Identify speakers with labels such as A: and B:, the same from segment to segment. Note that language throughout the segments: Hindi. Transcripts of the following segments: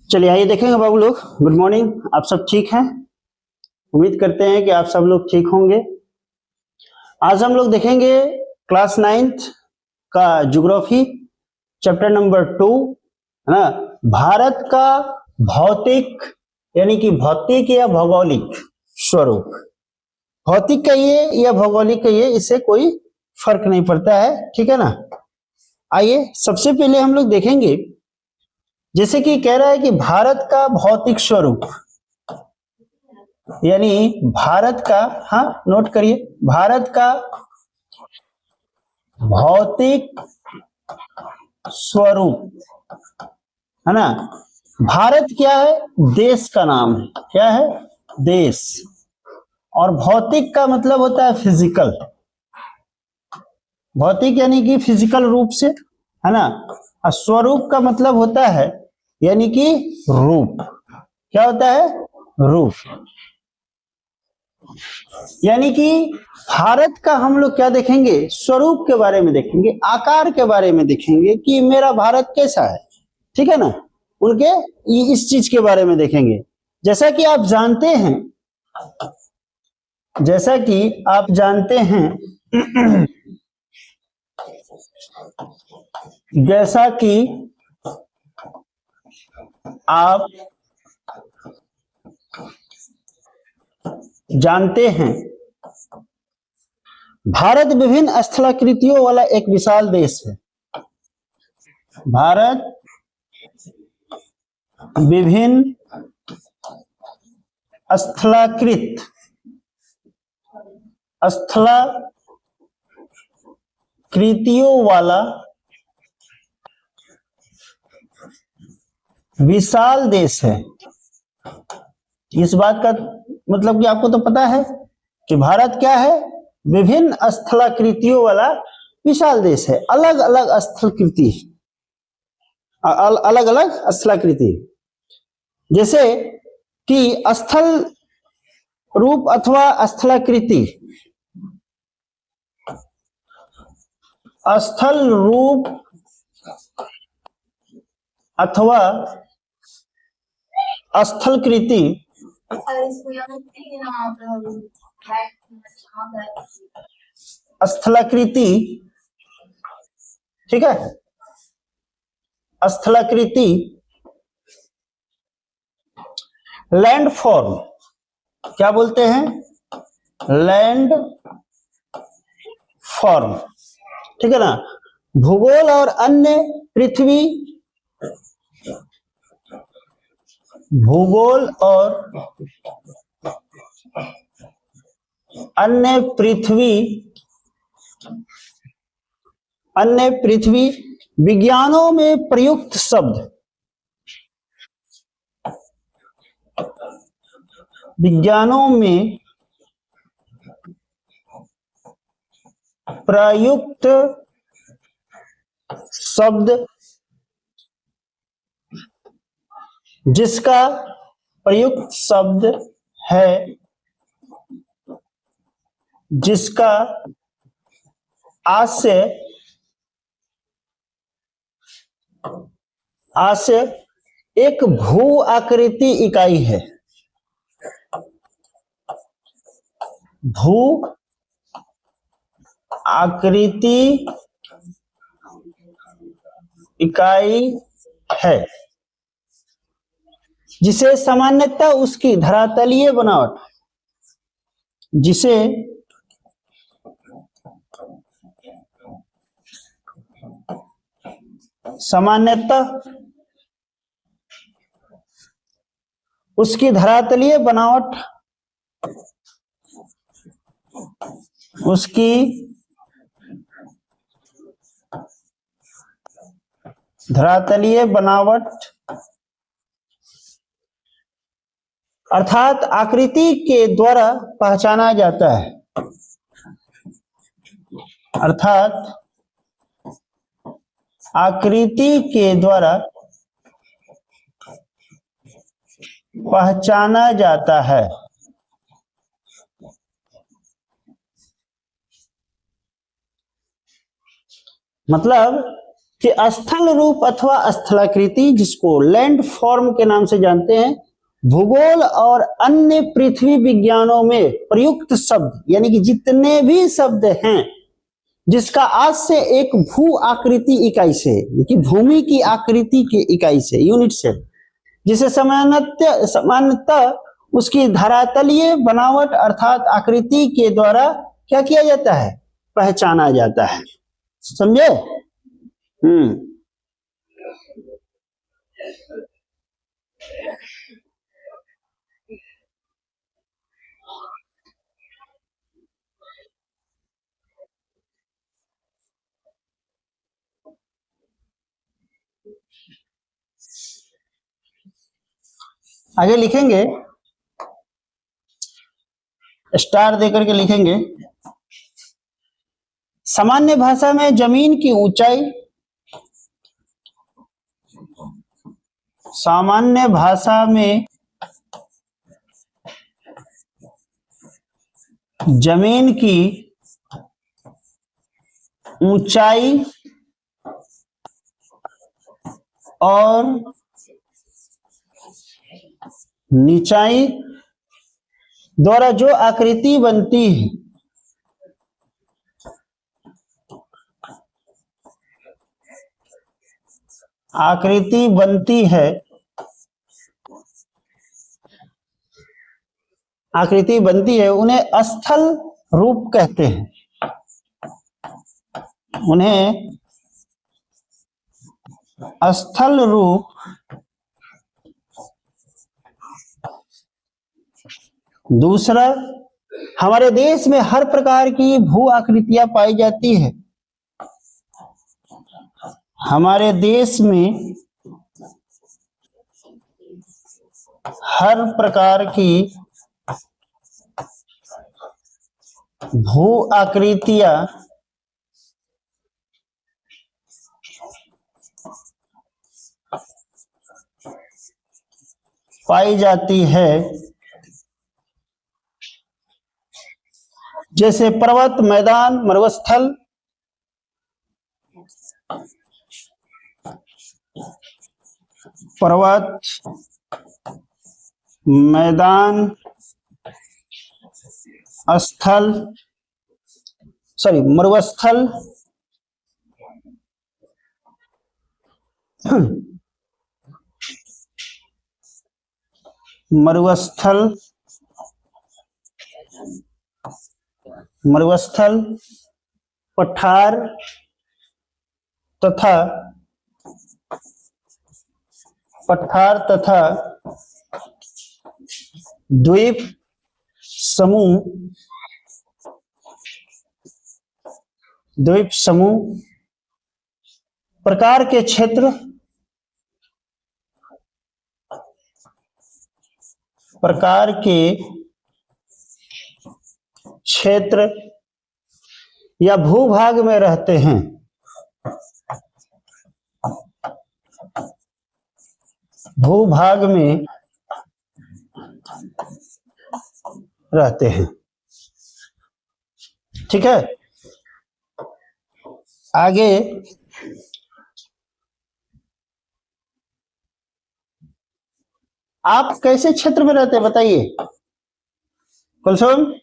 A: चलिए आइए देखेंगे बाबू लोग। गुड मॉर्निंग, आप सब ठीक हैं? उम्मीद करते हैं कि आप सब लोग ठीक होंगे। आज हम लोग देखेंगे क्लास 9th का ज्योग्राफी चैप्टर नंबर 2, है ना। भारत का भौतिक यानी कि भौतिक या भौगोलिक स्वरूप। भौतिक कहिए या भौगोलिक कहिए, इससे कोई फर्क नहीं पड़ता है, ठीक है ना। आइए सबसे पहले हम लोग देखेंगे, जैसे कि कह रहा है कि भारत का भौतिक स्वरूप, यानी भारत का, हाँ नोट करिए, भारत का भौतिक स्वरूप, है ना। भारत क्या है? देश का नाम है। क्या है? देश। और भौतिक का मतलब होता है फिजिकल। भौतिक यानी कि फिजिकल रूप से, है ना। और स्वरूप का मतलब होता है यानी कि रूप। क्या होता है? रूप। यानी कि भारत का हम लोग क्या देखेंगे? स्वरूप के बारे में देखेंगे, आकार के बारे में देखेंगे कि मेरा भारत कैसा है, ठीक है ना। उनके इस चीज के बारे में देखेंगे। जैसा कि आप जानते हैं, जैसा कि आप जानते हैं जैसा कि आप जानते हैं, भारत विभिन्न स्थलाकृतियों वाला एक विशाल देश है। भारत विभिन्न स्थलाकृतियों वाला विशाल देश है। इस बात का मतलब कि आपको तो पता है कि भारत क्या है? विभिन्न स्थलाकृतियों वाला विशाल देश है। अलग अलग स्थलाकृति, अलग अलग स्थलाकृति, जैसे कि स्थल रूप अथवा स्थलाकृति, स्थल रूप अथवा स्थलाकृति, स्थलाकृति, ठीक है। स्थलाकृति, लैंड फॉर्म, क्या बोलते हैं? लैंड फॉर्म, ठीक है ना। भूगोल और अन्य पृथ्वी, भूगोल और अन्य पृथ्वी विज्ञानों में प्रयुक्त शब्द, विज्ञानों में प्रयुक्त शब्द, जिसका प्रयुक्त शब्द है, जिसका आशय एक भू आकृति इकाई है। भू आकृति इकाई है, जिसे सामान्यतः उसकी धरातलीय बनावट, जिसे सामान्यतः उसकी धरातलीय बनावट, उसकी धरातलीय बनावट अर्थात आकृति के द्वारा पहचाना जाता है। अर्थात आकृति के द्वारा पहचाना जाता है। मतलब कि स्थल रूप अथवा स्थलाकृति, जिसको लैंड फॉर्म के नाम से जानते हैं, भूगोल और अन्य पृथ्वी विज्ञानों में प्रयुक्त शब्द, यानी कि जितने भी शब्द हैं, जिसका आज से एक भू आकृति इकाई से, कि भूमि की आकृति की इकाई से, यूनिट से, जिसे सामान्यतः उसकी धरातलीय बनावट अर्थात आकृति के द्वारा क्या किया जाता है, पहचाना जाता है। समझे? आगे लिखेंगे, स्टार देकर के लिखेंगे, सामान्य भाषा में जमीन की ऊंचाई, सामान्य भाषा में जमीन की ऊंचाई और निचाई द्वारा जो आकृति बनती है, आकृति बनती है, आकृति बनती है, उन्हें स्थल रूप कहते हैं। उन्हें स्थल रूप दूसरा, हमारे देश में हर प्रकार की भू आकृतियां पाई जाती है। हमारे देश में हर प्रकार की भू आकृतियां पाई जाती है, जैसे पर्वत, मैदान, मरुस्थल, पर्वत, मैदान, स्थल, मरुस्थल, मरुस्थल, पठार तथा द्वीप समूह प्रकार के क्षेत्र या भूभाग में रहते हैं। भूभाग में रहते हैं। ठीक है, आगे आप कैसे क्षेत्र में रहते हैं बताइए? कुलसुम,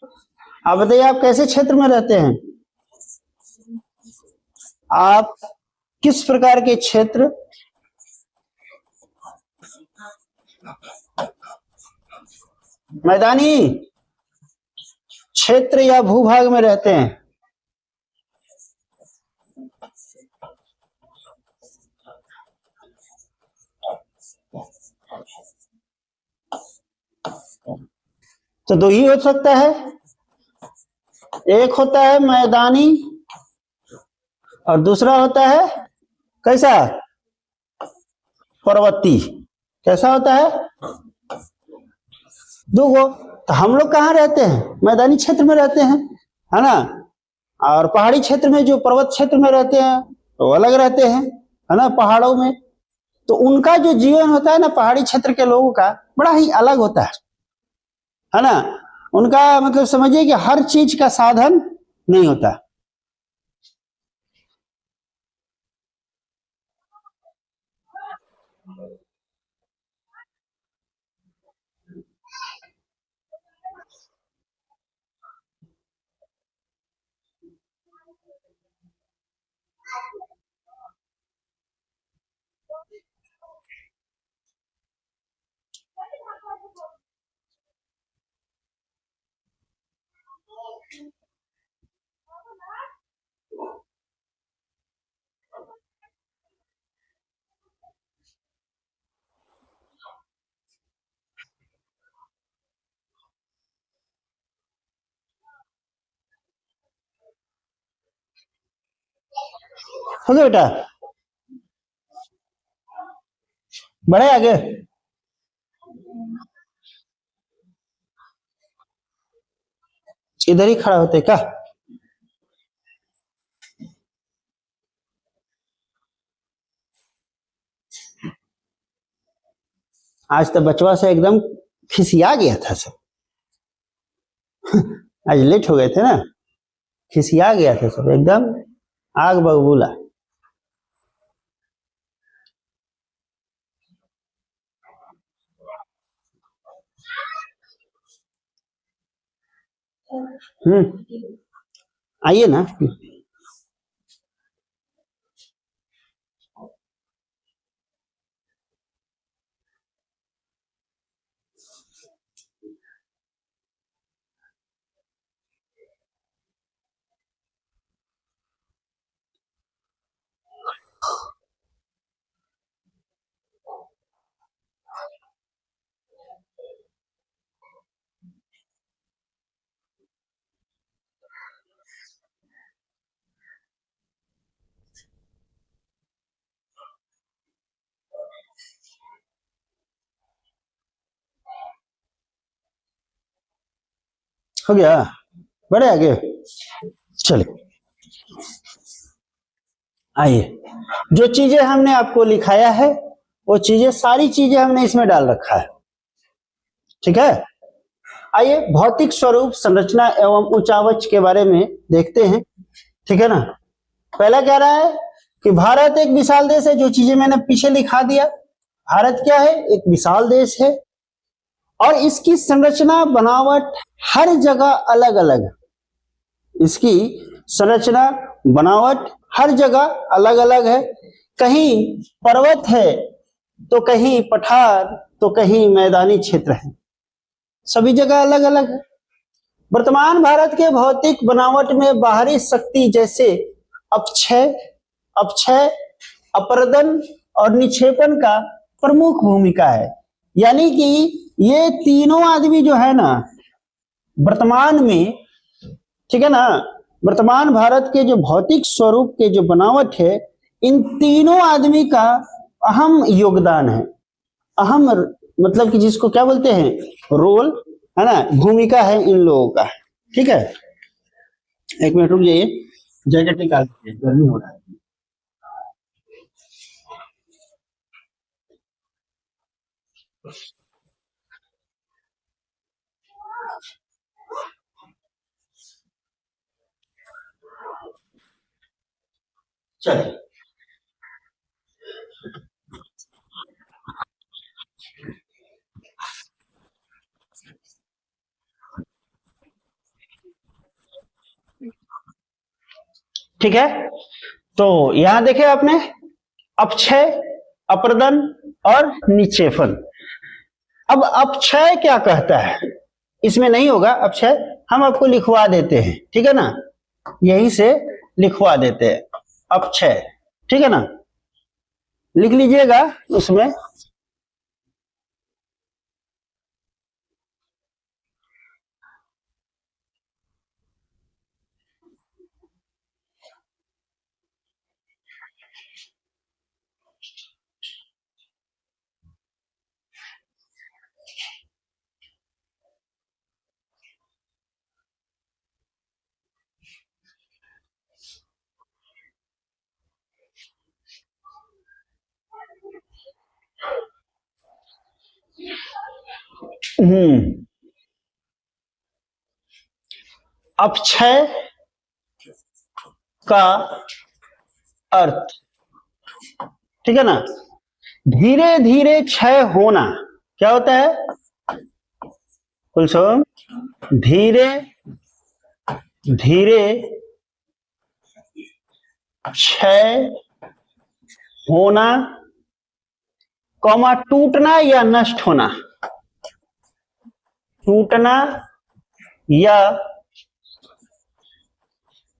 A: आप बताइए, आप कैसे क्षेत्र में रहते हैं? आप किस प्रकार के क्षेत्र? मैदानी क्षेत्र या भूभाग में रहते हैं? तो दो ही हो सकता है, एक होता है मैदानी और दूसरा होता है कैसा, पर्वती। कैसा होता है? दो गो। तो हम लोग कहाँ रहते हैं? मैदानी क्षेत्र में रहते हैं, है ना। और पहाड़ी क्षेत्र में, जो पर्वत क्षेत्र में रहते हैं वो अलग रहते हैं, है ना, पहाड़ों में। तो उनका जो जीवन होता है ना, पहाड़ी क्षेत्र के लोगों का बड़ा ही अलग होता है ना। उनका मतलब समझिए कि हर चीज का साधन नहीं होता। हो गया बेटा, बढ़े आगे। इधर ही खड़ा होते क्या? आज तो बचवा से एकदम खिसिया गया था सब। आज लेट हो गए थे ना, खिसिया गया था सब एकदम आग बबूला। आइए ना। हो गया, बढ़े आगे। चलिए आइए, जो चीजें हमने आपको लिखाया है वो चीजें, सारी चीजें हमने इसमें डाल रखा है, ठीक है। आइए भौतिक स्वरूप, संरचना एवं उचावच के बारे में देखते हैं, ठीक है ना। पहला कह रहा है कि भारत एक विशाल देश है, जो चीजें मैंने पीछे लिखा दिया। भारत क्या है? एक विशाल देश है और इसकी संरचना बनावट हर जगह अलग अलग है। इसकी संरचना बनावट हर जगह अलग अलग है। कहीं पर्वत है तो कहीं पठार तो कहीं मैदानी क्षेत्र है, सभी जगह अलग अलग है। वर्तमान भारत के भौतिक बनावट में बाहरी शक्ति जैसे अपक्षय अपक्षय अपरदन और निक्षेपण का प्रमुख भूमिका है। यानी कि ये तीनों आदमी जो है ना वर्तमान में, ठीक है ना, वर्तमान भारत के जो भौतिक स्वरूप के जो बनावट है, इन तीनों आदमी का अहम योगदान है। अहम मतलब कि जिसको क्या बोलते हैं, रोल, है ना, भूमिका है इन लोगों का, ठीक है। एक मिनट रुक जाइए, जैकेट निकाल दीजिए, गर्मी हो रहा है। चलिए ठीक है, तो यहां देखे आपने अपक्षय, अप्रदन और निक्षेपण। अब अपक्षय क्या कहता है, इसमें नहीं होगा अपक्षय, हम आपको लिखवा देते हैं, ठीक है ना, यहीं से लिखवा देते हैं अपक्षय, ठीक है ना, लिख लीजिएगा उसमें। अपक्षय का अर्थ, ठीक है ना, धीरे धीरे क्षय होना। क्या होता है कुलसुम? धीरे धीरे क्षय होना, कौमा टूटना या नष्ट होना, टूटना या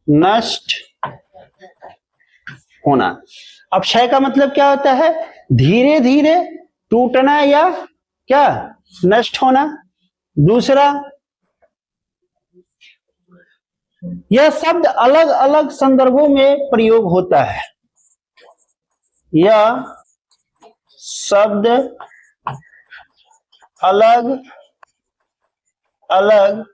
A: नष्ट होना। अब क्षय का मतलब क्या होता है? धीरे धीरे टूटना या क्या, नष्ट होना। दूसरा, यह शब्द अलग अलग संदर्भों में प्रयोग होता है। यह शब्द अलग अलग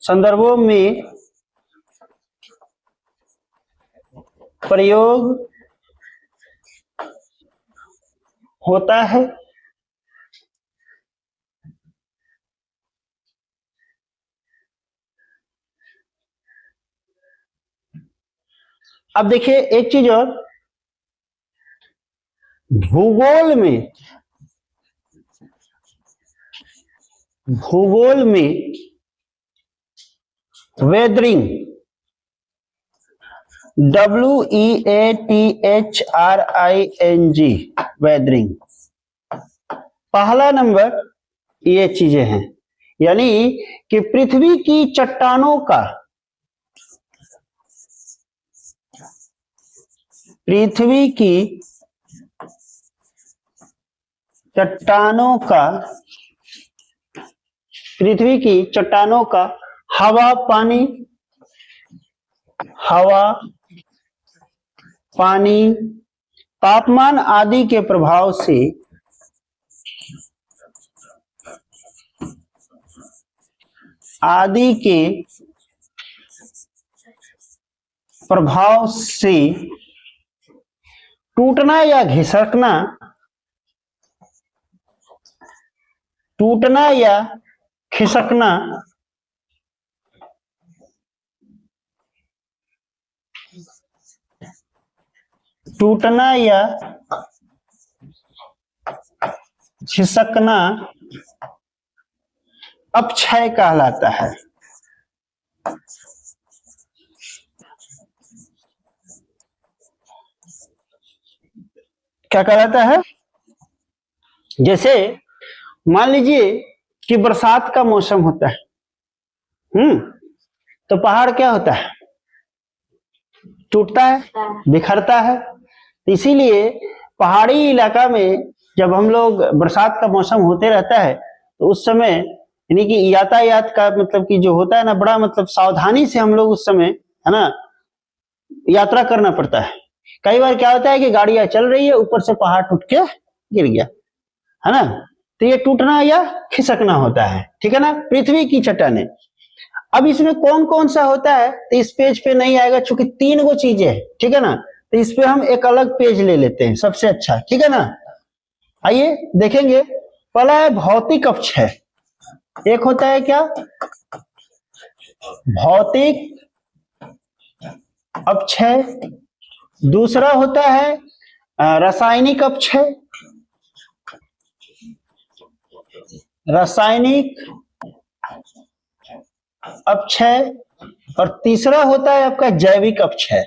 A: संदर्भों में प्रयोग होता है। अब देखिए एक चीज और, भूगोल में वेदरिंग, WEATHRING, वेदरिंग, पहला नंबर ये चीजें हैं। यानी कि पृथ्वी की चट्टानों का हवा पानी तापमान आदि के प्रभाव से टूटना या खिसकना अपक्षय कहलाता है। क्या कहलाता है? जैसे मान लीजिए कि बरसात का मौसम होता है, तो पहाड़ क्या होता है? टूटता है, बिखरता है। इसीलिए पहाड़ी इलाका में जब हम लोग बरसात का मौसम होते रहता है तो उस समय यानी कि यातायात का मतलब कि जो होता है ना, बड़ा मतलब सावधानी से हम लोग उस समय है ना यात्रा करना पड़ता है। कई बार क्या होता है कि गाड़ियां चल रही है, ऊपर से पहाड़ टूट के गिर गया, है ना, तो ये टूटना या खिसकना होता है। ठीक है ना, पृथ्वी की चट्टानें। अब इसमें कौन कौन सा होता है तो इस पेज पे नहीं आएगा, चूंकि 3 गो चीजें है। ठीक है ना, तो इस पे हम एक अलग पेज ले लेते हैं, सबसे अच्छा। ठीक है ना, आइए देखेंगे। पहला है भौतिक अपक्षय। एक होता है क्या? भौतिक अपक्षय। दूसरा होता है रासायनिक अपक्षय। और तीसरा होता है आपका जैविक अपक्षय।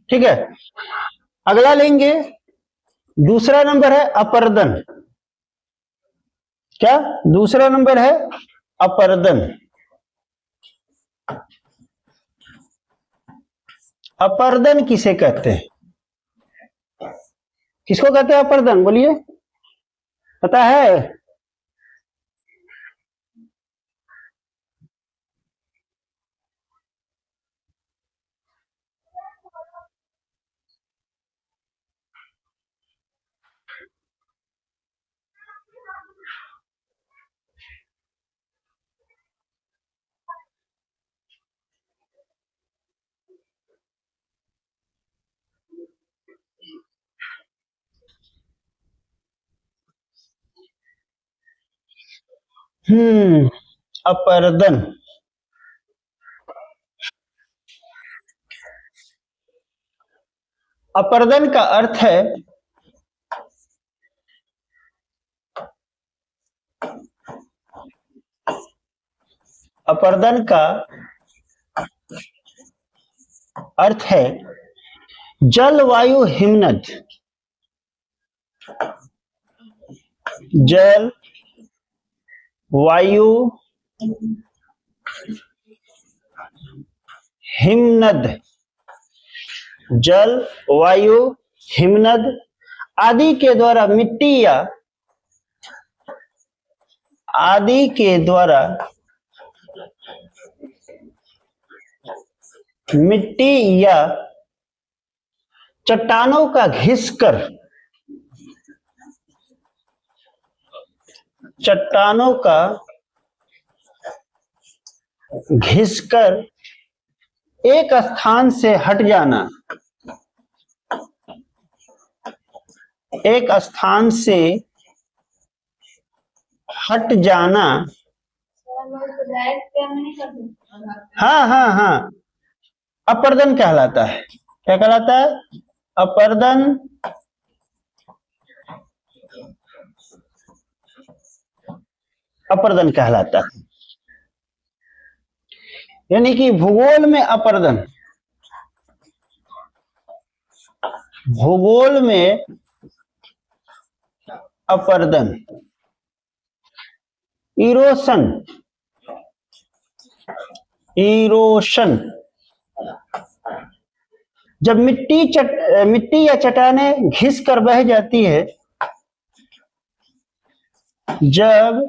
A: ठीक है, अगला लेंगे। दूसरा नंबर है अपरदन। क्या दूसरा नंबर है? अपरदन। अपरदन किसे कहते हैं? किसको कहते हैं अपरदन? बोलिए, पता है? अपरदन। अपरदन का अर्थ है अपर्दन का अर्थ है जलवायु हिमनद। जल वायु हिमनद, जल वायु हिमनद आदि के द्वारा मिट्टी या चट्टानों का घिसकर एक स्थान से हट जाना, एक स्थान से हट जाना। हाँ, अपर्दन कहलाता है। क्या कहलाता है? अपर्दन कहलाता है। यानी कि भूगोल में अपर्दन, इरोशन जब मिट्टी या चट्टानें घिस कर बह जाती है, जब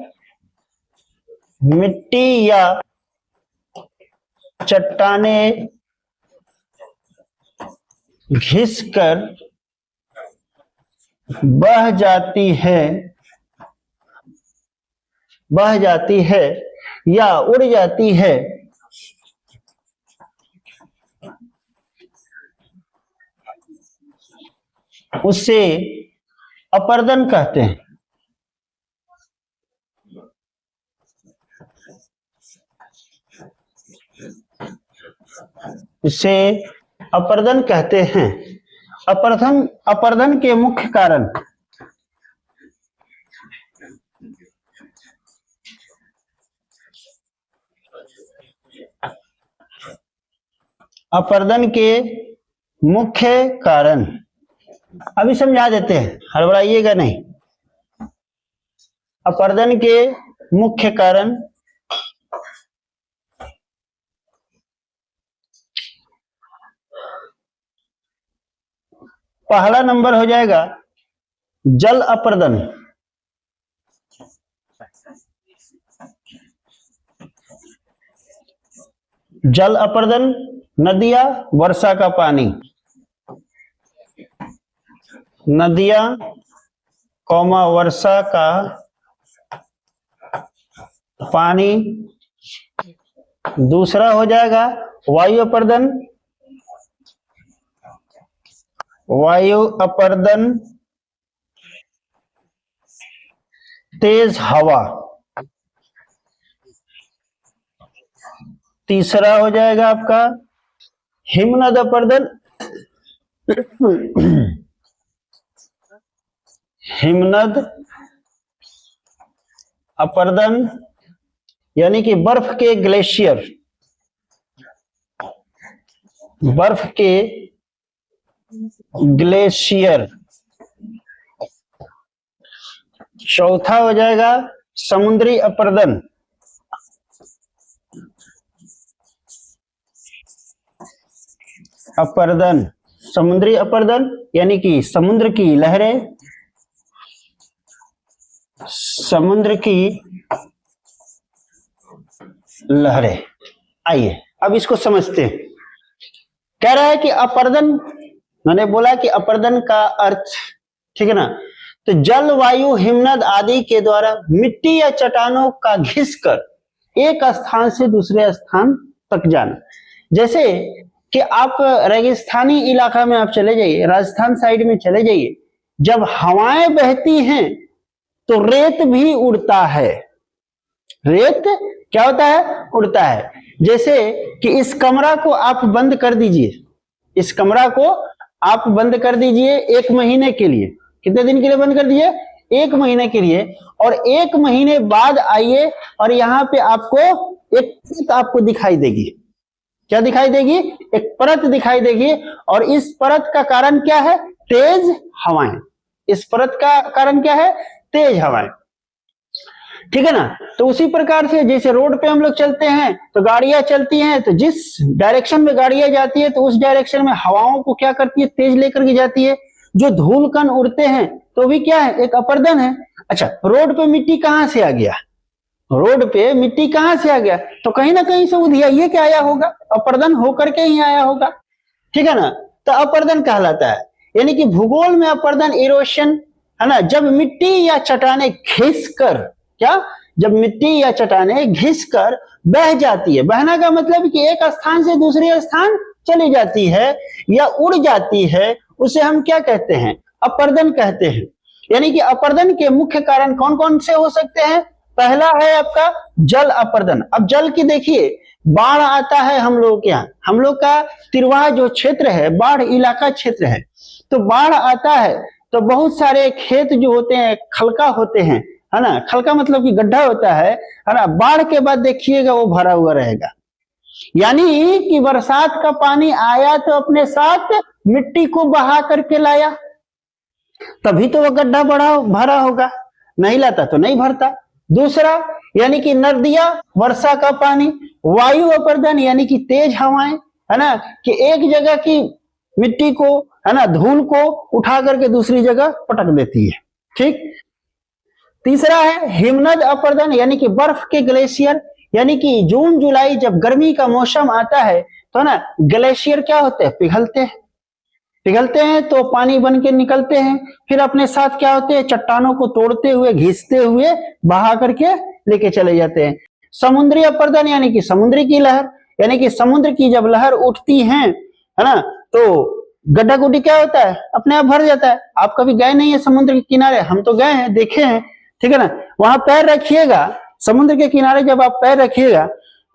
A: मिट्टी या चट्टानें घिस कर बह जाती है या उड़ जाती है, उसे अपर्दन कहते हैं। इसे अपर्दन कहते हैं। अपर्दन के मुख्य कारण अभी समझा देते हैं, हड़बड़ाइएगा नहीं। अपर्दन के मुख्य कारण पहला नंबर हो जाएगा जल अपर्दन। जल अपर्दन, नदियां, वर्षा का पानी, नदियां कौमा वर्षा का पानी। दूसरा हो जाएगा वायु अपर्दन। वायु अपर्दन तेज हवा। तीसरा हो जाएगा आपका हिमनद अपर्दन। हिमनद अपर्दन यानी कि बर्फ के ग्लेशियर, बर्फ के ग्लेशियर। चौथा हो जाएगा समुद्री अपर्दन। समुद्री अपर्दन यानी कि समुद्र की लहरें, समुद्र की लहरें। आइए अब इसको समझते हैं। कह रहा है कि अपर्दन, मैंने बोला कि अपर्दन का अर्थ, ठीक है ना, तो जल वायु हिमनद आदि के द्वारा मिट्टी या चट्टानों का घिसकर एक स्थान से दूसरे स्थान तक जाना। जैसे कि आप रेगिस्तानी इलाका में आप चले जाइए, राजस्थान साइड में चले जाइए, जब हवाएं बहती हैं तो रेत भी उड़ता है। रेत क्या होता है? उड़ता है। जैसे कि इस कमरा को आप बंद कर दीजिए, इस कमरा को आप बंद कर दीजिए 1 महीने के लिए। कितने दिन के लिए बंद कर दीजिए? 1 महीने के लिए। और 1 महीने बाद आइए और यहाँ पे आपको एक परत आपको दिखाई देगी। क्या दिखाई देगी? एक परत दिखाई देगी। और इस परत का कारण क्या है? तेज हवाएं। इस परत का कारण क्या है? तेज हवाएं। ठीक है ना। तो उसी प्रकार से जैसे रोड पे हम लोग चलते हैं तो गाड़ियां चलती हैं, तो जिस डायरेक्शन में गाड़ियां जाती है तो उस डायरेक्शन में हवाओं को क्या करती है? तेज लेकर के जाती है। जो धूल कण उड़ते हैं तो भी क्या है? एक अपरदन है। अच्छा, रोड पे मिट्टी कहां से आ गया? रोड पे मिट्टी कहां से आ गया? तो कहीं ना कहीं से उधियाइए के आया होगा, अपरदन होकर के ही आया होगा। ठीक है ना। तो अपरदन कहलाता है, यानी कि भूगोल में अपरदन इरोशन है ना, जब मिट्टी या चट्टाने घिसकर, क्या? जब मिट्टी या चट्टाने घिसकर बह जाती है। बहना का मतलब कि एक स्थान से दूसरे स्थान चली जाती है या उड़ जाती है, उसे हम क्या कहते हैं? अपरदन कहते हैं। यानी कि अपरदन के मुख्य कारण कौन कौन से हो सकते हैं? पहला है आपका जल अपरदन। अब जल की देखिए, बाढ़ आता है हम लोग के यहाँ, हम लोग का तिरवा जो क्षेत्र है बाढ़ इलाका क्षेत्र है, तो बाढ़ आता है तो बहुत सारे खेत जो होते हैं खलका होते हैं, है ना। खलका मतलब कि गड्ढा होता है ना। बाढ़ के बाद देखिएगा वो भरा हुआ रहेगा। यानी कि बरसात का पानी आया तो अपने साथ मिट्टी को बहा करके लाया, तभी तो वह गड्ढा बड़ा भरा होगा, नहीं लाता तो नहीं भरता। दूसरा, यानी कि नदियां, वर्षा का पानी, वायु अपरदन यानी कि तेज हवाएं, है ना, कि एक जगह की मिट्टी को, है ना, धूल को उठा करके दूसरी जगह पटक देती है। ठीक। तीसरा है हिमनद अपरदन यानी कि बर्फ के ग्लेशियर, यानी कि जून जुलाई जब गर्मी का मौसम आता है तो ना ग्लेशियर क्या होते हैं? पिघलते हैं तो पानी बन के निकलते हैं, फिर अपने साथ क्या होते हैं? चट्टानों को तोड़ते हुए, घिसते हुए बहा करके लेके चले जाते हैं। समुद्री अपरदन यानी कि समुद्री की लहर, यानी कि समुद्र की जब लहर उठती है ना, तो गड्ढा गुड्ढी क्या होता है? अपने आप भर जाता है। आप कभी गए नहीं है समुद्र के किनारे? हम तो गए हैं, देखे हैं। ठीक है ना। वहां पैर रखिएगा, समुद्र के किनारे जब आप पैर रखिएगा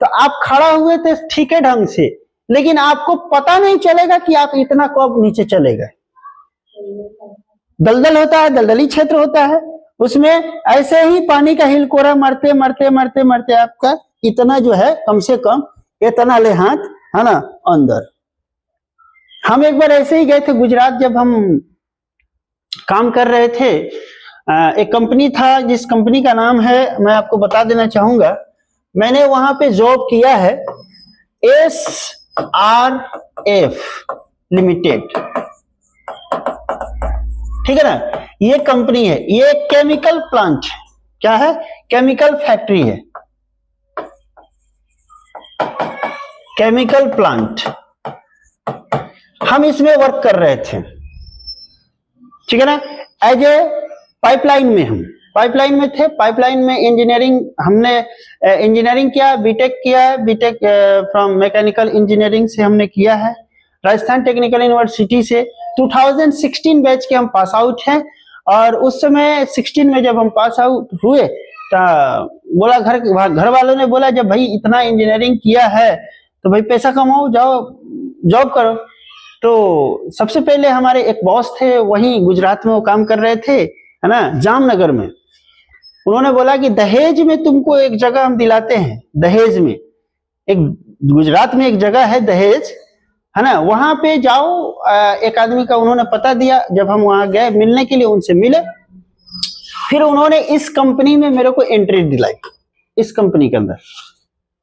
A: तो आप खड़ा हुए थे ठीक है ढंग से, लेकिन आपको पता नहीं चलेगा कि आप इतना कब नीचे चले गए। दलदल होता है, दलदली क्षेत्र होता है, उसमें ऐसे ही पानी का हिलकोरा मरते मरते मरते मरते आपका इतना जो है, कम से कम इतना ले हाथ, है ना, अंदर। हम एक बार ऐसे ही गए थे गुजरात, जब हम काम कर रहे थे। एक कंपनी था जिस कंपनी का नाम है, मैं आपको बता देना चाहूंगा, मैंने वहां पे जॉब किया है, SRF लिमिटेड। ठीक है ना। ये कंपनी है, ये केमिकल प्लांट है। क्या है? केमिकल फैक्ट्री है, केमिकल प्लांट। हम इसमें वर्क कर रहे थे। ठीक है ना। एज ए पाइपलाइन में, हम पाइपलाइन में थे। पाइपलाइन में इंजीनियरिंग, हमने इंजीनियरिंग किया, बीटेक किया है। बीटेक फ्रॉम मैकेनिकल इंजीनियरिंग से हमने किया है, राजस्थान टेक्निकल यूनिवर्सिटी से। 2016 बैच के हम पास आउट हैं। और उस समय 16 में जब हम पास आउट हुए तो बोला, घर वालों ने बोला, जब भाई इतना इंजीनियरिंग किया है तो भाई पैसा कमाओ, जाओ जॉब करो। तो सबसे पहले हमारे एक बॉस थे, वहीं गुजरात में वो काम कर रहे थे, है ना, जामनगर में। उन्होंने बोला कि दहेज में तुमको एक जगह हम दिलाते हैं। दहेज में एक, गुजरात में एक जगह है दहेज, है ना, वहां पे जाओ। एक आदमी का उन्होंने पता दिया। जब हम वहां गए मिलने के लिए, उनसे मिले, फिर उन्होंने इस कंपनी में मेरे को एंट्री दिलाई। इस कंपनी के अंदर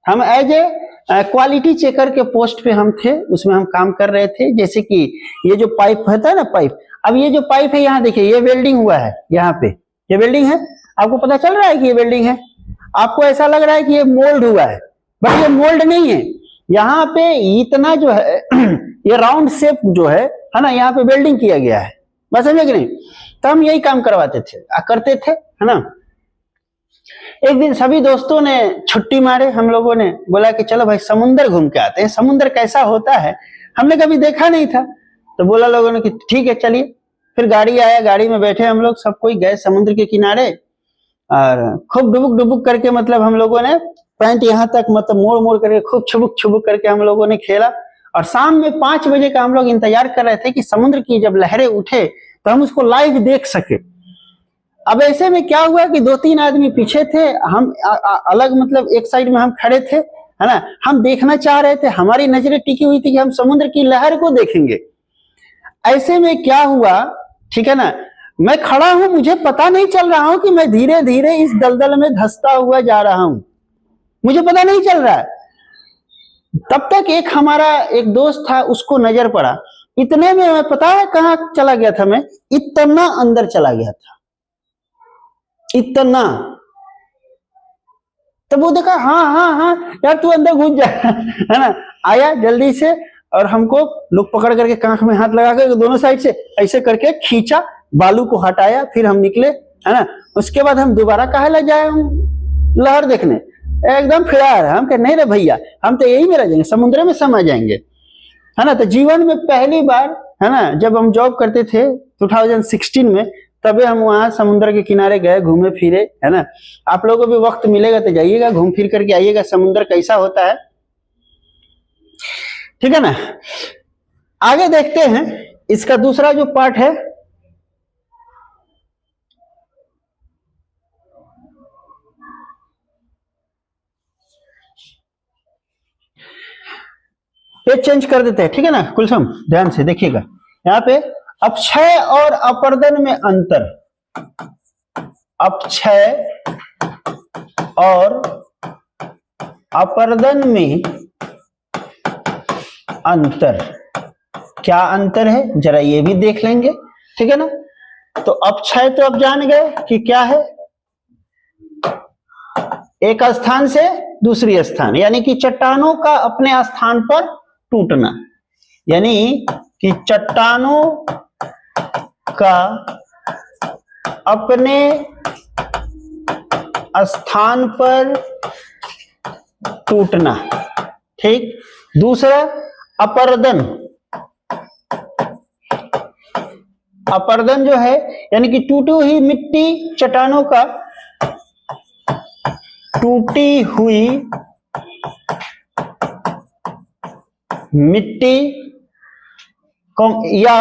A: हम एज ए क्वालिटी चेकर के पोस्ट पे हम थे, उसमें हम काम कर रहे थे। जैसे कि ये जो पाइप होता है ना, पाइप, अब ये जो पाइप है यहाँ देखिए, ये वेल्डिंग हुआ है, यहाँ पे ये वेल्डिंग है। आपको पता चल रहा है कि ये वेल्डिंग है? आपको ऐसा लग रहा है कि ये मोल्ड हुआ है, बट ये मोल्ड नहीं है। यहाँ पे इतना जो है ये राउंड शेप जो है ना, यहाँ पे वेल्डिंग किया गया है। बस समझे कि नहीं? तो हम यही काम करवाते थे, करते थे, है ना। एक दिन सभी दोस्तों ने छुट्टी मारे, हम लोगों ने बोला कि चलो भाई समुंदर घूम के आते हैं, समुंदर कैसा होता है हमने कभी देखा नहीं था। तो बोला लोगों ने कि ठीक है चलिए। फिर गाड़ी आया, गाड़ी में बैठे हम लोग सब कोई गए समुद्र के किनारे, और खूब डुबुक डुबुक करके, मतलब हम लोगों ने पैंट यहाँ तक, मतलब मोड़ मोड़ करके खूब छुबुक छुबुक करके हम लोगों ने खेला। और शाम में 5 बजे का हम लोग इंतजार कर रहे थे कि समुद्र की जब लहरें उठे तो हम उसको लाइव देख सके। अब ऐसे में क्या हुआ कि 2-3 आदमी पीछे थे, हम अलग मतलब एक साइड में हम खड़े थे, है ना, हम देखना चाह रहे थे, हमारी नजरें टिकी हुई थी कि हम समुद्र की लहर को देखेंगे। ऐसे में क्या हुआ, ठीक है ना, मैं खड़ा हूं, मुझे पता नहीं चल रहा हूं कि मैं धीरे धीरे इस दलदल में धंसता हुआ जा रहा हूं, मुझे पता नहीं चल रहा है। तब तक एक हमारा एक दोस्त था, उसको नजर पड़ा, इतने में मैं पता है कहां चला गया था, मैं इतना अंदर चला गया था, इतना। तब वो देखा, हाँ हाँ हाँ यार तू अंदर घुस जा, है ना, आया जल्दी से, और हमको लोग पकड़ करके कांख में हाथ लगा कर दोनों साइड से ऐसे करके खींचा, बालू को हटाया, फिर हम निकले, है ना। उसके बाद हम दोबारा कहाँ ले जाए लहर देखने, एकदम फिरार, हम कहे नहीं रे भैया, हम तो यही में रह जाएंगे, समुद्र में समा जाएंगे, है ना। तो जीवन में पहली बार, है ना, जब हम जॉब करते थे 2016 में, तभी हम वहां समुद्र के किनारे गए, घूमे फिरे, है ना। आप लोगों को भी वक्त मिलेगा तो जाइएगा, घूम फिर करके आइएगा, समुद्र कैसा होता है, ठीक है ना। आगे देखते हैं, इसका दूसरा जो पार्ट है, पेज चेंज कर देते हैं, ठीक है ना। कुलसुम ध्यान से देखिएगा, यहाँ पे अपक्षय और अपर्दन में अंतर, अपक्षय और अपर्दन में अंतर, क्या अंतर है जरा ये भी देख लेंगे, ठीक है ना। तो अपक्षय तो अब जान गए कि क्या है, एक स्थान से दूसरी स्थान, यानी कि चट्टानों का अपने स्थान पर टूटना, यानी कि चट्टानों का अपने स्थान पर टूटना, ठीक। दूसरा अपर्दन, अपर्दन जो है यानी कि टूटी हुई मिट्टी, चट्टानों का टूटी हुई मिट्टी या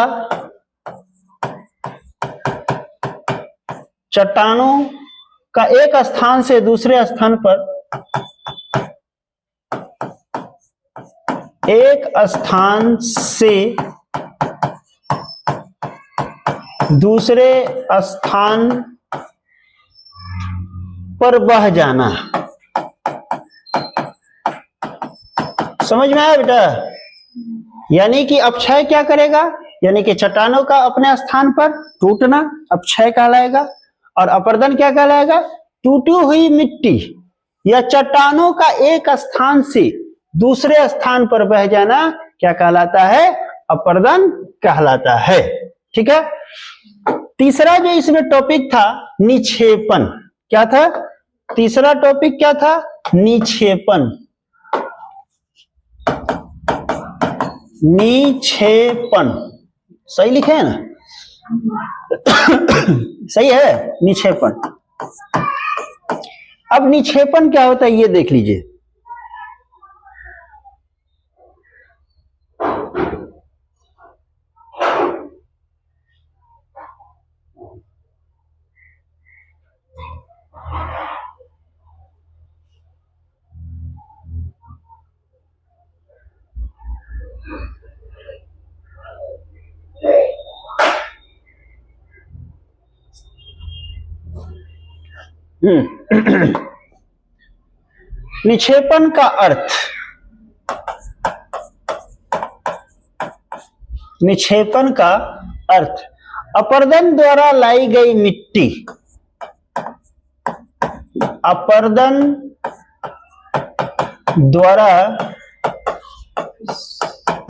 A: चट्टानों का एक स्थान से दूसरे स्थान पर, एक स्थान से दूसरे स्थान पर बह जाना, समझ में आया बेटा। यानी कि अपक्षय क्या करेगा, यानी कि चट्टानों का अपने स्थान पर टूटना अपक्षय कहलाएगा, और अपर्दन क्या कहलाएगा, टूटी हुई मिट्टी या चट्टानों का एक स्थान से दूसरे स्थान पर बह जाना क्या कहलाता है, अपर्दन कहलाता है, ठीक है। तीसरा जो इसमें टॉपिक था निक्षेपण, क्या था तीसरा टॉपिक, क्या था, निक्षेपण, निक्षेपण, सही लिखे हैं ना, सही है, निक्षेपण। अब निक्षेपण क्या होता है ये देख लीजिए, निक्षेपण का अर्थ, निक्षेपण का अर्थ अपर्दन द्वारा लाई गई मिट्टी, अपर्दन द्वारा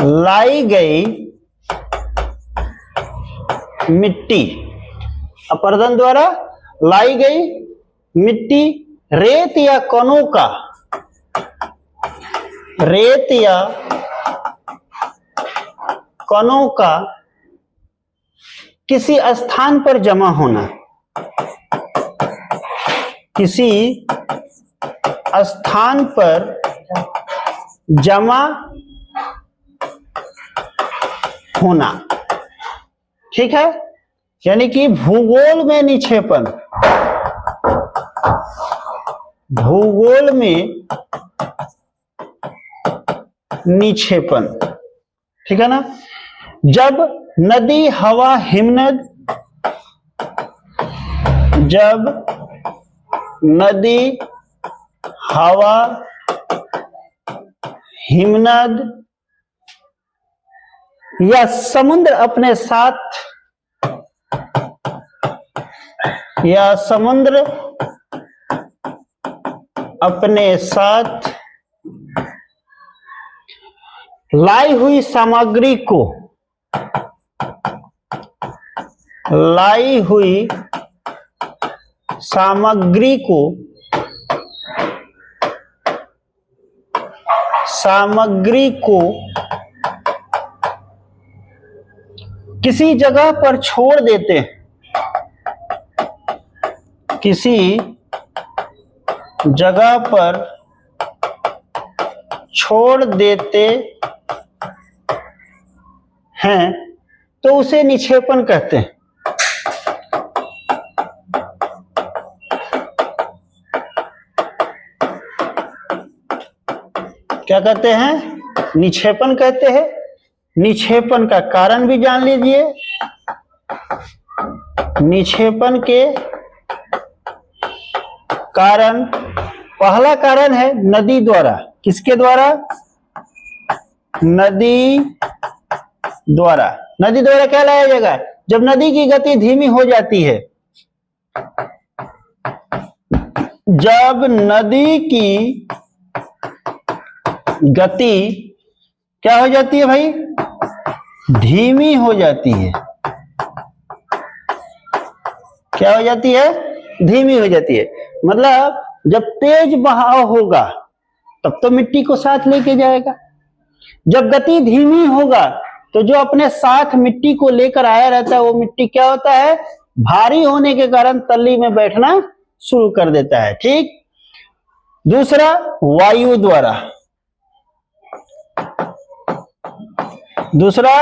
A: लाई गई मिट्टी, अपर्दन द्वारा लाई गई मिट्टी, रेत या कणों का, रेत या कणों का किसी स्थान पर जमा होना, किसी स्थान पर जमा होना, ठीक है। यानी कि भूगोल में निक्षेपण, भूगोल में निक्षेपण, ठीक है ना। जब नदी हवा हिमनद, जब नदी हवा हिमनद या समुद्र अपने साथ, या समुद्र अपने साथ लाई हुई सामग्री को, लाई हुई सामग्री को, सामग्री को किसी जगह पर छोड़ देते हैं, किसी जगह पर छोड़ देते हैं तो उसे निक्षेपण कहते हैं। क्या कहते हैं? निक्षेपण कहते हैं। निक्षेपण का कारण भी जान लीजिए। निक्षेपण के कारण, पहला कारण है नदी द्वारा। किसके द्वारा? नदी द्वारा। नदी द्वारा क्या लाया जाएगा? जब नदी की गति धीमी हो जाती है, जब नदी की गति क्या हो जाती है भाई? धीमी हो जाती है। क्या हो जाती है? धीमी हो जाती है। मतलब जब तेज बहाव होगा तब तो मिट्टी को साथ लेके जाएगा। जब गति धीमी होगा तो जो अपने साथ मिट्टी को लेकर आया रहता है वो मिट्टी क्या होता है? भारी होने के कारण तल्ली में बैठना शुरू कर देता है। ठीक। दूसरा, वायु द्वारा। दूसरा,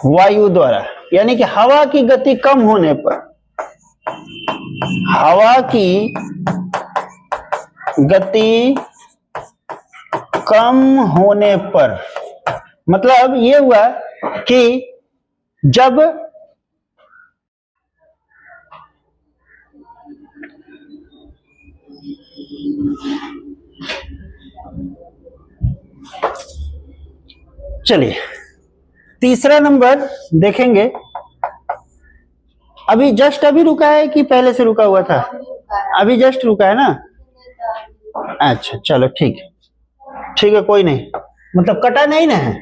A: वायु द्वारा, यानी कि हवा की गति कम होने पर, हवा की गति कम होने पर, मतलब ये हुआ कि जब चलिए तीसरा नंबर देखेंगे। अभी जस्ट अभी रुका है कि पहले से रुका हुआ था? अभी जस्ट रुका है ना? अच्छा चलो ठीक है, ठीक है, कोई नहीं, मतलब कटा नहीं ना है?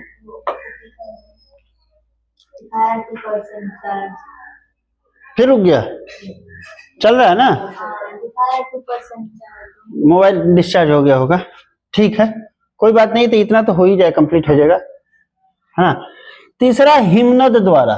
A: फिर रुक गया? चल रहा है ना? मोबाइल डिस्चार्ज हो गया होगा। ठीक है, कोई बात नहीं, तो इतना तो हो ही जाए, कंप्लीट हो जाएगा, है ना। तीसरा, हिमनद द्वारा।